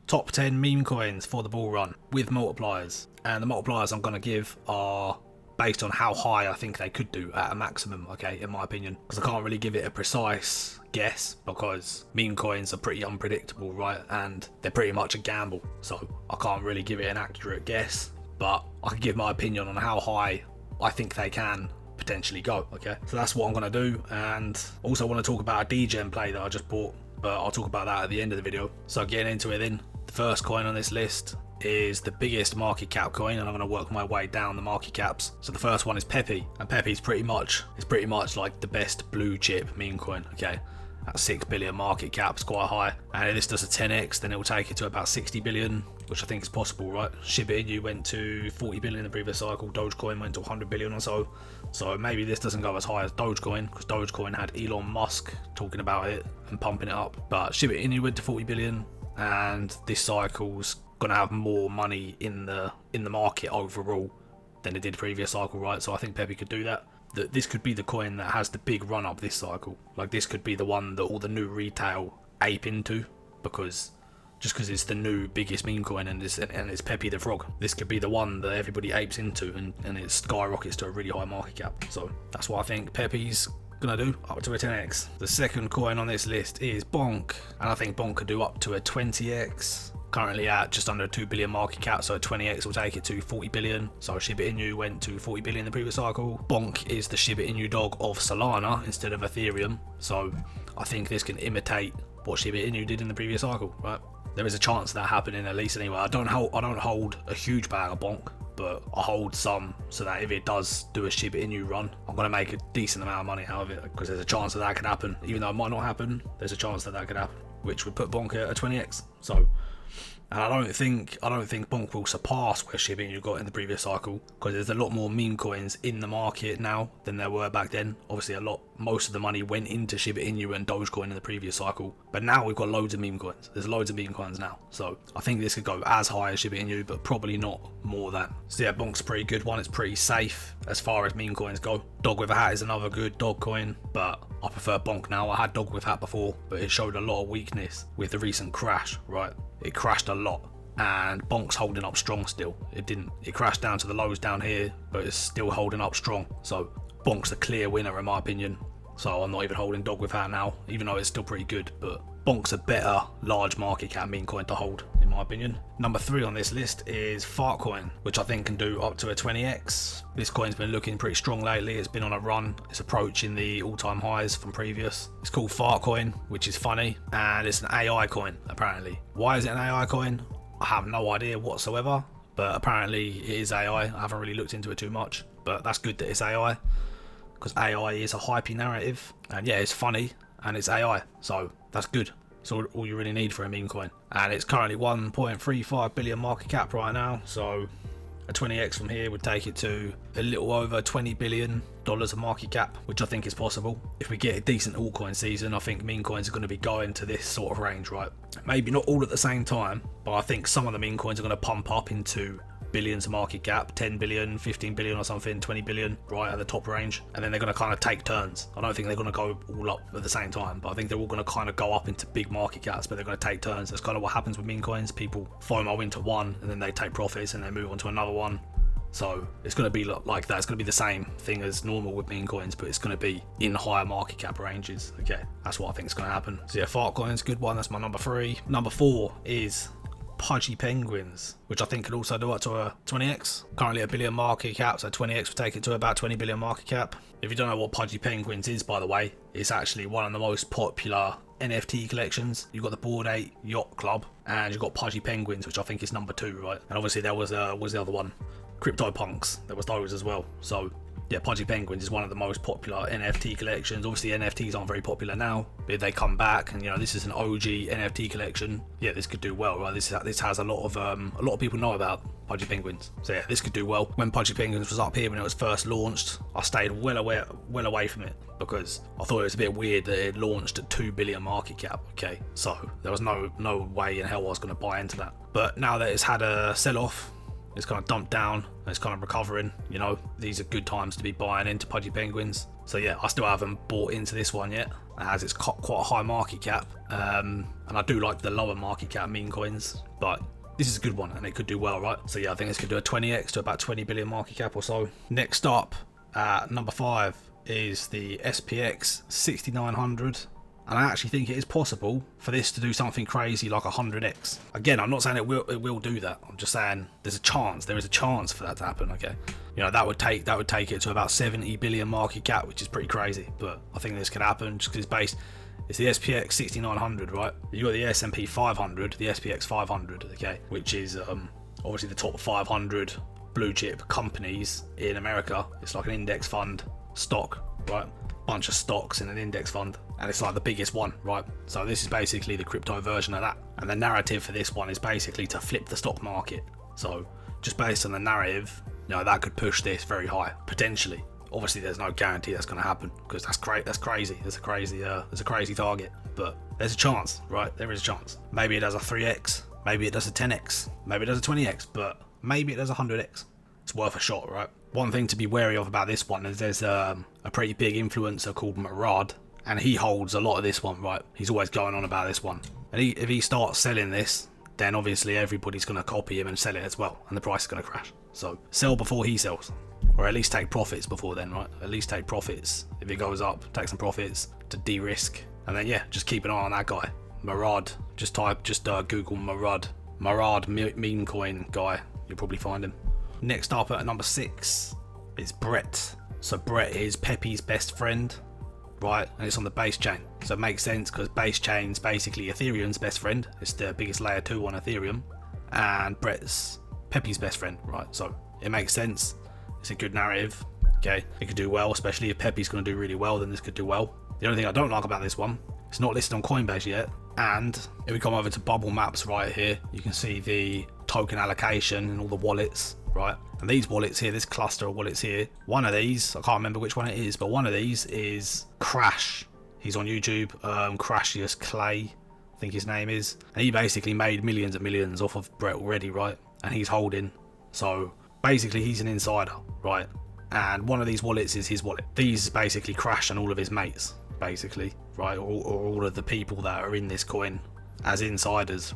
top 10 meme coins for the bull run with multipliers. And the multipliers I'm going to give are based on how high I think they could do at a maximum, okay, in my opinion. Because I can't really give it a precise guess because meme coins are pretty unpredictable, right? And they're pretty much a gamble. So I can't really give it an accurate guess, but I can give my opinion on how high I think they can potentially go, okay? So that's what I'm going to do. And also want to talk about a degen play that I just bought, but I'll talk about that at the end of the video. So getting into it then, the first coin on this list is the biggest market cap coin, and I'm going to work my way down the market caps. So the first one is Pepe, and Pepe's pretty much like the best blue chip meme coin, okay? At 6 billion market cap, it's quite high, and if this does a 10x, then it will take it to about 60 billion, which I think is possible, right? Shiba Inu went to 40 billion in the previous cycle, Dogecoin went to 100 billion or so, so maybe this doesn't go as high as Dogecoin, because Dogecoin had Elon Musk talking about it and pumping it up, but Shiba Inu went to 40 billion, and this cycle's gonna have more money in the market overall than it did previous cycle, right? So I think Pepe could do that. This could be the coin that has the big run up this cycle. Like this could be the one that all the new retail ape into, because it's the new biggest meme coin, and it's Pepe the Frog. This could be the one that everybody apes into, and it skyrockets to a really high market cap. So that's what I think Pepe's gonna do, up to a 10x. The second coin on this list is Bonk, and I think Bonk could do up to a 20x. Currently at just under 2 billion market cap, so a 20x will take it to 40 billion. So Shiba Inu went to 40 billion in the previous cycle. Bonk is the Shiba Inu dog of Solana instead of Ethereum, so I think this can imitate what Shiba Inu did in the previous cycle, right? There is a chance of that happening at least anyway. I don't hold a huge bag of Bonk, but I hold some so that if it does do a Shiba Inu run, I'm going to make a decent amount of money out of it, because there's a chance that could happen. Even though it might not happen, there's a chance that could happen, which would put Bonk at a 20x. So, and I don't think Bonk will surpass where Shiba Inu got in the previous cycle, because there's a lot more meme coins in the market now than there were back then. Obviously most of the money went into Shiba Inu and Dogecoin in the previous cycle, but now we've got loads of meme coins. There's loads of meme coins now, so I think this could go as high as Shiba Inu, but probably not more than. So yeah, Bonk's a pretty good one. It's pretty safe as far as meme coins go. Dog with a hat is another good dog coin, but I prefer Bonk now. I had dog with hat before, but it showed a lot of weakness with the recent crash, right? It crashed a lot, and Bonk's holding up strong still. It crashed down to the lows down here, but it's still holding up strong. So Bonk's the clear winner in my opinion. So I'm not even holding dog with hat now, even though it's still pretty good, but Bonk's a better large market cap meme coin to hold in my opinion. Number 3 on this list is Farcoin, which I think can do up to a 20x. This coin's been looking pretty strong lately. It's been on a run. It's approaching the all-time highs from previous. It's called Farcoin, which is funny, and it's an AI coin apparently. Why is it an AI coin? I have no idea whatsoever, but apparently it is AI. I haven't really looked into it too much, but that's good that it's AI, because AI is a hypey narrative, and yeah, it's funny and it's AI, so that's good. It's all you really need for a meme coin, and it's currently 1.35 billion market cap right now, so a 20x from here would take it to a little over $20 billion of market cap, which I think is possible. If we get a decent altcoin season, I think meme coins are going to be going to this sort of range, right? Maybe not all at the same time, but I think some of the meme coins are going to pump up into billions of market cap, 10 billion, 15 billion or something, 20 billion, right at the top range, and then they're going to kind of take turns. I don't think they're going to go all up at the same time, but I think they're all going to kind of go up into big market caps, but they're going to take turns. That's kind of what happens with meme coins. People FOMO into one, and then they take profits, and they move on to another one. So it's going to be like that. It's going to be the same thing as normal with meme coins, but it's going to be in higher market cap ranges. Okay, that's what I think is going to happen. So yeah, Farcoin's a good one. That's my number 3. Number 4 is Pudgy Penguins, which I think could also do up to a 20x. Currently a billion market cap, so 20x would take it to about 20 billion market cap. If you don't know what Pudgy Penguins is, by the way, it's actually one of the most popular NFT collections. You've got the Bored Ape Yacht Club, and you've got Pudgy Penguins, which I think is number 2, right? And obviously there was the other one, CryptoPunks. There was those as well. So yeah, Pudgy Penguins is one of the most popular NFT collections. Obviously NFTs aren't very popular now, but if they come back, and you know, this is an OG NFT collection, yeah, this could do well, right? This has a lot of people know about Pudgy Penguins, so yeah, this could do well. When Pudgy Penguins was up here when it was first launched, I stayed well away from it, because I thought it was a bit weird that it launched at 2 billion market cap. Okay, so there was no way in hell I was going to buy into that. But now that it's had a sell-off, It's kind of dumped down and it's kind of recovering. You know, these are good times to be buying into Pudgy Penguins. So yeah, I still haven't bought into this one yet, as it's quite a high market cap, and I do like the lower market cap meme coins, but this is a good one and it could do well, right? So yeah, I think this could do a 20x to about 20 billion market cap or so. Next up at number 5 is the SPX6900. And I actually think it is possible for this to do something crazy like 100x. Again, I'm not saying it will do that. I'm just saying there's a chance. There is a chance for that to happen. Okay, you know, that would take it to about 70 billion market cap, which is pretty crazy. But I think this could happen just because it's the SPX 6900, right? You got the S&P 500, the SPX 500, okay, which is obviously the top 500 blue chip companies in America. It's like an index fund stock, right? Bunch of stocks in an index fund, and it's like the biggest one, right? So this is basically the crypto version of that, and the narrative for this one is basically to flip the stock market. So just based on the narrative, you know, that could push this very high potentially. Obviously there's no guarantee that's going to happen, because that's crazy. There's a crazy target, but there's a chance, right? There is a chance. Maybe it does a 3x, maybe it does a 10x, maybe it does a 20x, but maybe it does a 100x. It's worth a shot, right? One thing to be wary of about this one is there's a pretty big influencer called Murad, and he holds a lot of this one, right? He's always going on about this one, and if he starts selling this, then obviously everybody's going to copy him and sell it as well, and the price is going to crash. So sell before he sells, or at least take profits before then, right? At least take profits. If it goes up, take some profits to de-risk, and then yeah, just keep an eye on that guy, Murad. Just Google Murad meme coin guy, you'll probably find him. Next up at number 6 is Brett. So Brett is Pepe's best friend, right? And it's on the base chain. So it makes sense because base chain's basically Ethereum's best friend. It's the biggest layer 2 on Ethereum. And Brett's Pepe's best friend, right? So it makes sense. It's a good narrative. Okay, it could do well, especially if Pepe's going to do really well, then this could do well. The only thing I don't like about this one, it's not listed on Coinbase yet. And if we come over to bubble maps right here, you can see the token allocation and all the wallets, right? And these wallets here, this cluster of wallets here, one of these, I can't remember which one it is, but one of these is Crash. He's on YouTube, Crashius Clay, I think his name is. And he basically made millions and millions off of Brett already, right? And he's holding. So basically he's an insider, right? And one of these wallets is his wallet. These basically Crash and all of his mates, basically, right? Or all of the people that are in this coin as insiders.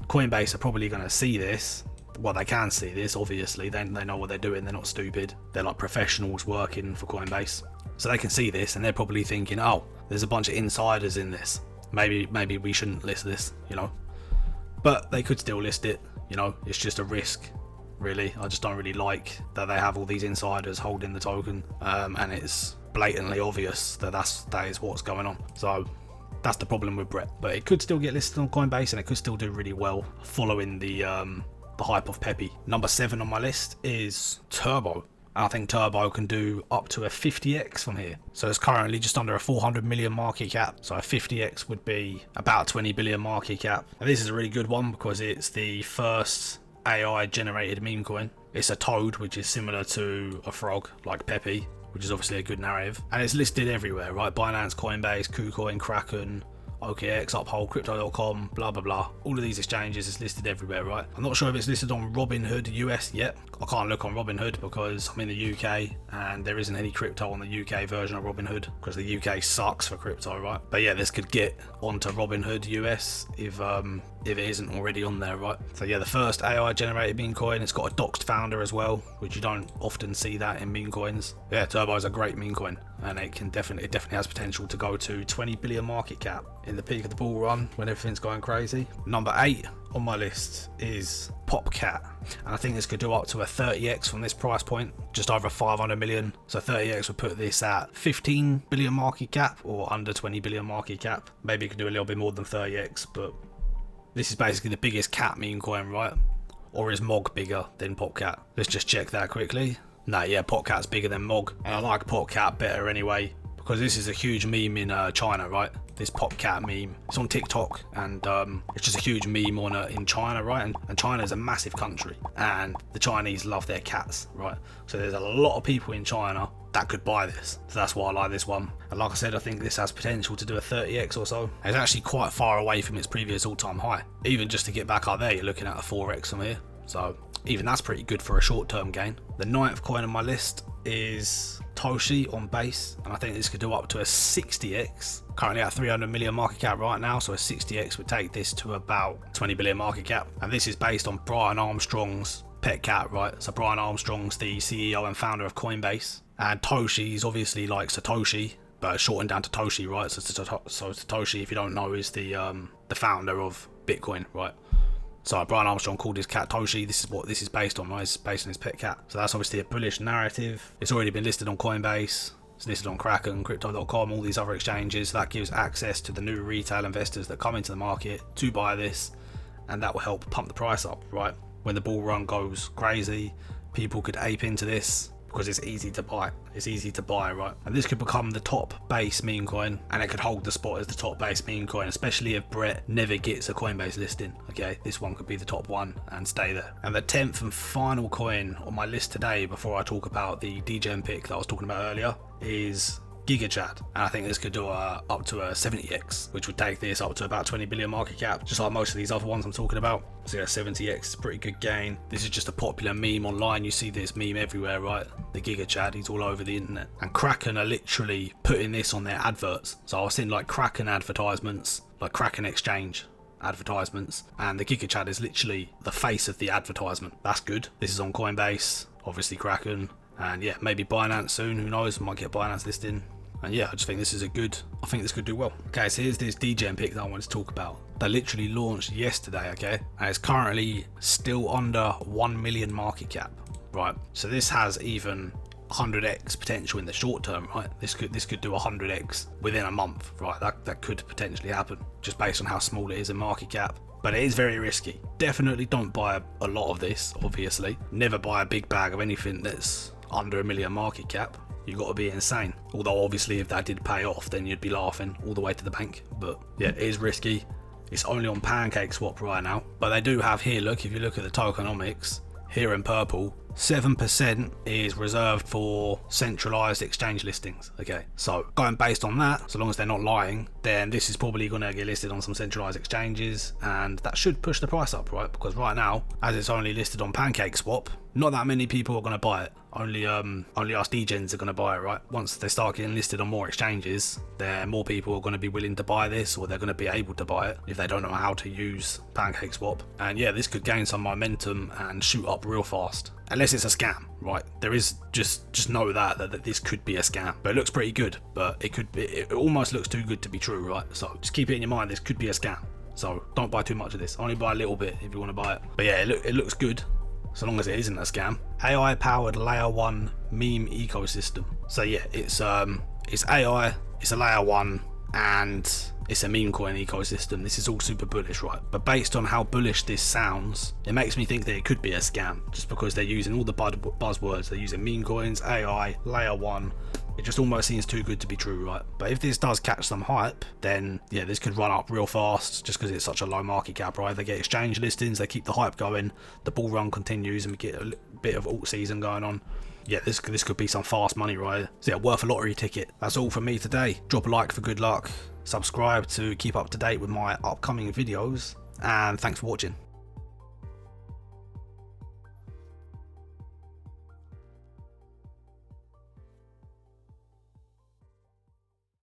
Coinbase are probably going to see this. Well, they can see this, obviously. They know what they're doing. They're not stupid. They're like professionals working for Coinbase. So they can see this and they're probably thinking, oh, there's a bunch of insiders in this. Maybe we shouldn't list this, you know. But they could still list it, you know. It's just a risk, really. I just don't really like that they have all these insiders holding the token, and it's blatantly obvious that that is what's going on. So that's the problem with Brett. But it could still get listed on Coinbase and it could still do really well following the hype of Pepe. Number 7 on my list is Turbo. I think Turbo can do up to a 50x from here. So it's currently just under a 400 million market cap. So a 50x would be about 20 billion market cap. And this is a really good one because it's the first AI generated meme coin. It's a toad, which is similar to a frog like Pepe, which is obviously a good narrative. And it's listed everywhere, right? Binance, Coinbase, KuCoin, Kraken, OKX, Uphold, Crypto.com, blah blah blah. All of these exchanges is listed everywhere, right? I'm not sure if it's listed on Robinhood US yet. I can't look on Robinhood because I'm in the UK and there isn't any crypto on the UK version of Robinhood because the UK sucks for crypto, right? But yeah, this could get onto Robinhood US if it isn't already on there, right? So yeah, the first AI generated meme coin. It's got a doxed founder as well, which you don't often see that in meme coins. Yeah, Turbo is a great meme coin and it definitely has potential to go to 20 billion market cap in the peak of the bull run when everything's going crazy. Number 8 on my list is Popcat, and I think this could do up to a 30x from this price point, just over 500 million. So 30x would put this at 15 billion market cap or under 20 billion market cap. Maybe it could do a little bit more than 30x, but this is basically the biggest cat meme coin, right? Or is Mog bigger than Popcat? Let's just check that quickly. Nah, yeah, Popcat's bigger than Mog, and I like Popcat better anyway because this is a huge meme in China, right? This Popcat meme, it's on TikTok, and it's just a huge meme in China, right? And China is a massive country, and the Chinese love their cats, right? So there's a lot of people in China that could buy this, so that's why I like this one. And like I said, I think this has potential to do a 30x or so. It's actually quite far away from its previous all-time high. Even just to get back up there, you're looking at a 4x from here. So even that's pretty good for a short-term gain. The 9th coin on my list is Toshi on base, and I think this could do up to a 60x. Currently at 300 million market cap right now, so a 60x would take this to about 20 billion market cap. And this is based on Brian Armstrong's pet cat, right? So Brian Armstrong's the CEO and founder of Coinbase, and Toshi is obviously like Satoshi, but shortened down to Toshi, right? So Satoshi, if you don't know, is the founder of Bitcoin, right? So Brian Armstrong called his cat Toshi. This is what this is based on, right? It's based on his pet cat. So that's obviously a bullish narrative. It's already been listed on Coinbase. It's listed on Kraken, Crypto.com, all these other exchanges. So that gives access to the new retail investors that come into the market to buy this, and that will help pump the price up, right? When the bull run goes crazy, people could ape into this because it's easy to buy. It's easy to buy, right? And this could become the top base meme coin, and it could hold the spot as the top base meme coin, especially if Brett never gets a Coinbase listing. Okay, this one could be the top one and stay there. And the 10th and final coin on my list today, before I talk about the degen pick that I was talking about earlier, is GigaChad, and I think this could do up to a 70x, which would take this up to about 20 billion market cap, just like most of these other ones I'm talking about. So yeah, 70x is a pretty good gain. This is just a popular meme online. You see this meme everywhere, right? The GigaChad, he's all over the internet. And Kraken are literally putting this on their adverts. So I was seeing like Kraken advertisements, like Kraken exchange advertisements, and the GigaChad is literally the face of the advertisement. That's good. This is on Coinbase, obviously Kraken, and yeah, maybe Binance soon, who knows, might get Binance listing. And yeah, I just think this is I think this could do well. Okay, so here's this degen pick that I want to talk about. They literally launched yesterday, okay, and it's currently still under 1 million market cap, right? So this has even 100x potential in the short term, right? This could do 100x within a month, right? That could potentially happen, just based on how small it is in market cap. But it is very risky. Definitely don't buy a lot of this, obviously. Never buy a big bag of anything that's under 1 million market cap. You got to be insane. Although obviously if that did pay off, then you'd be laughing all the way to the bank. But yeah, it is risky. It's only on PancakeSwap right now, but they do have here, look, if you look at the tokenomics here in purple, 7% is reserved for centralized exchange listings. Okay, so going based on that, so long as they're not lying, then this is probably going to get listed on some centralized exchanges, and that should push the price up, right? Because right now, as it's only listed on PancakeSwap, not that many people are going to buy it. Only us degens are going to buy it, right? Once they start getting listed on more exchanges, then more people are going to be willing to buy this, or they're going to be able to buy it if they don't know how to use PancakeSwap. And yeah, this could gain some momentum and shoot up real fast. Unless it's a scam, right? There is just know that this could be a scam, but it looks pretty good. But it almost looks too good to be true, right? So just keep it in your mind. This could be a scam. So don't buy too much of this. Only buy a little bit if you want to buy it. But yeah, it looks good, so long as it isn't a scam. AI powered layer 1 meme ecosystem. So yeah, it's AI, it's a layer 1, and it's a meme coin ecosystem. This is all super bullish, right? But based on how bullish this sounds, it makes me think that it could be a scam, just because they're using all the buzzwords. They're using meme coins, AI, layer 1. It just almost seems too good to be true, right? But if this does catch some hype, then yeah, this could run up real fast, just because it's such a low market cap, right? They get exchange listings, they keep the hype going, the bull run continues, and we get a bit of alt season going on. Yeah, this could be some fast money, right? So yeah, worth a lottery ticket. That's all from me today. Drop a like for good luck, subscribe to keep up to date with my upcoming videos, and thanks for watching.